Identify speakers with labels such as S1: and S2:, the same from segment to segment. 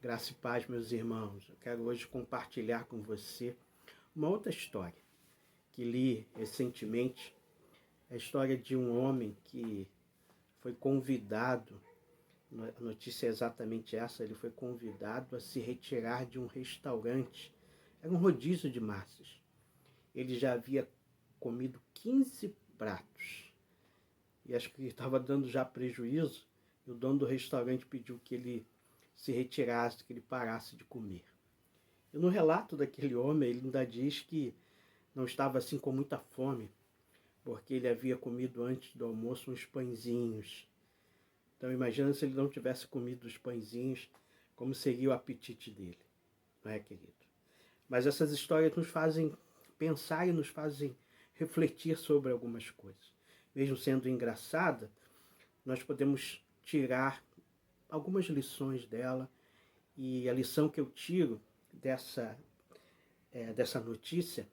S1: Graça e paz, meus irmãos. Eu quero hoje compartilhar com você uma outra história que li recentemente. É a história de um homem que foi convidado, a notícia é exatamente essa, ele foi convidado a se retirar de um restaurante. Era um rodízio de massas. Ele já havia comido 15 pratos e acho que estava dando já prejuízo. E o dono do restaurante pediu que ele se retirasse, que ele parasse de comer. E no relato daquele homem, ele ainda diz que não estava assim com muita fome, porque ele havia comido antes do almoço uns pãezinhos. Então imagina se ele não tivesse comido os pãezinhos, como seria o apetite dele, não é, querido? Mas essas histórias nos fazem pensar e nos fazem refletir sobre algumas coisas. Mesmo sendo engraçada, nós podemos tirar algumas lições dela, e a lição que eu tiro dessa notícia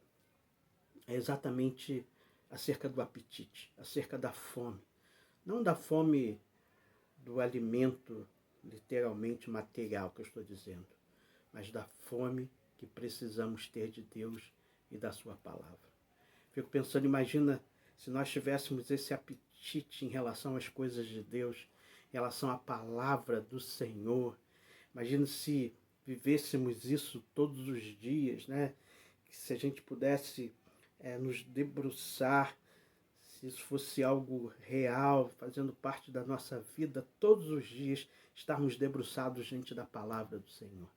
S1: é exatamente acerca do apetite, acerca da fome. Não da fome do alimento literalmente material que eu estou dizendo, mas da fome que precisamos ter de Deus e da sua palavra. Fico pensando, imagina se nós tivéssemos esse apetite em relação às coisas de Deus, em relação à palavra do Senhor. Imagina se vivêssemos isso todos os dias, né? Se a gente pudesse nos debruçar, se isso fosse algo real, fazendo parte da nossa vida, todos os dias estarmos debruçados diante da palavra do Senhor,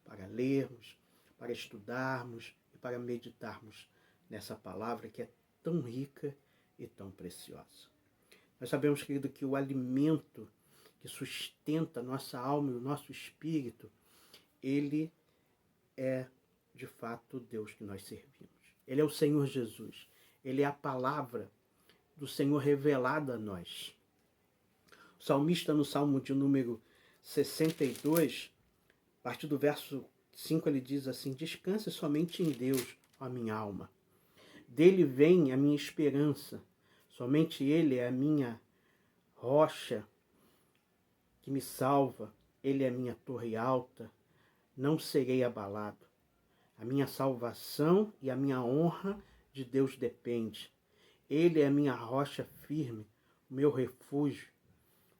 S1: para lermos, para estudarmos e para meditarmos nessa palavra que é tão rica e tão preciosa. Nós sabemos, querido, que o alimento que sustenta a nossa alma e o nosso espírito, ele é de fato Deus que nós servimos. Ele é o Senhor Jesus. Ele é a palavra do Senhor revelada a nós. O salmista, no Salmo de número 62, a partir do verso 5, ele diz assim: descanse somente em Deus, ó minha alma. Dele vem a minha esperança. Somente Ele é a minha rocha que me salva. Ele é a minha torre alta. Não serei abalado. A minha salvação e a minha honra de Deus depende. Ele é a minha rocha firme, o meu refúgio.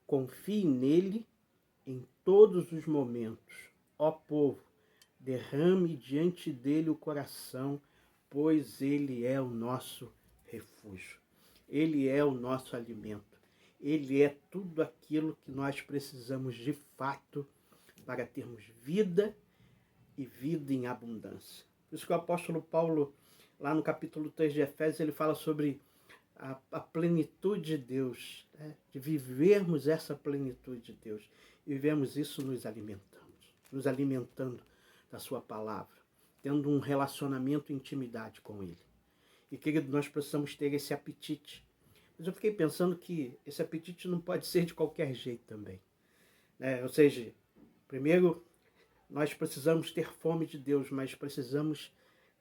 S1: Confie nele em todos os momentos. Ó povo, derrame diante dele o coração, pois ele é o nosso refúgio. Ele é o nosso alimento. Ele é tudo aquilo que nós precisamos de fato para termos vida e vida em abundância. Por isso que o apóstolo Paulo, lá no capítulo 3 de Efésios, ele fala sobre a plenitude de Deus, né? De vivermos essa plenitude de Deus. E vivemos isso nos alimentando da sua palavra, tendo um relacionamento e intimidade com Ele. E, querido, nós precisamos ter esse apetite. Mas eu fiquei pensando que esse apetite não pode ser de qualquer jeito também, né? Ou seja, primeiro, nós precisamos ter fome de Deus, mas precisamos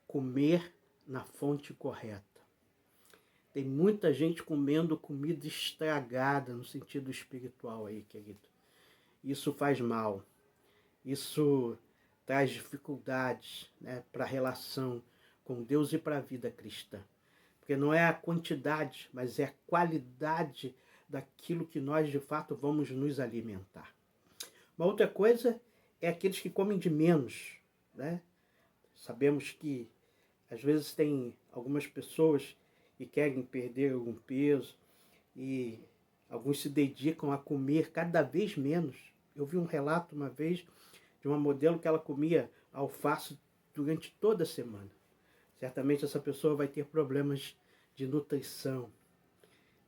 S1: comer na fonte correta. Tem muita gente comendo comida estragada no sentido espiritual aí, querido. Isso faz mal. Isso traz dificuldades, né, para a relação com Deus e para a vida cristã. Porque não é a quantidade, mas é a qualidade daquilo que nós de fato vamos nos alimentar. Uma outra coisa é aqueles que comem de menos, né? Sabemos que às vezes tem algumas pessoas que querem perder algum peso e alguns se dedicam a comer cada vez menos. Eu vi um relato uma vez de uma modelo que ela comia alface durante toda a semana. Certamente essa pessoa vai ter problemas de nutrição.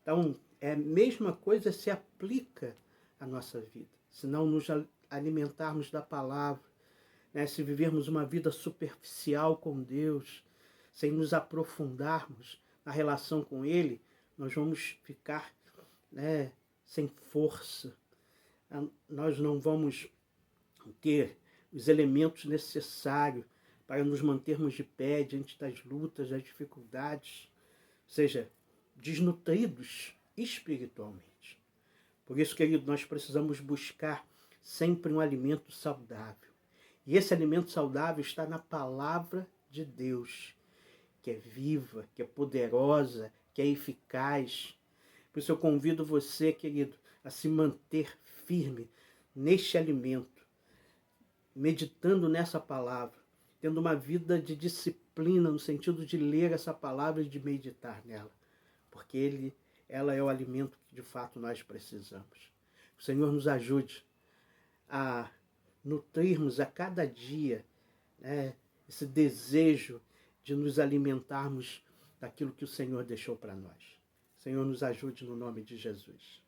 S1: Então, a mesma coisa se aplica à nossa vida. Se não nos alimentarmos da palavra, né? Se vivermos uma vida superficial com Deus, sem nos aprofundarmos na relação com Ele, nós vamos ficar, né, sem força. Nós não vamos ter os elementos necessários para nos mantermos de pé diante das lutas, das dificuldades, ou seja, desnutridos espiritualmente. Por isso, querido, nós precisamos buscar sempre um alimento saudável. E esse alimento saudável está na palavra de Deus, que é viva, que é poderosa, que é eficaz. Por isso eu convido você, querido, a se manter firme neste alimento, meditando nessa palavra, tendo uma vida de disciplina no sentido de ler essa palavra e de meditar nela, porque ela é o alimento que de fato nós precisamos. O Senhor nos ajude a nutrirmos a cada dia, né, esse desejo de nos alimentarmos daquilo que o Senhor deixou para nós. O Senhor nos ajude no nome de Jesus.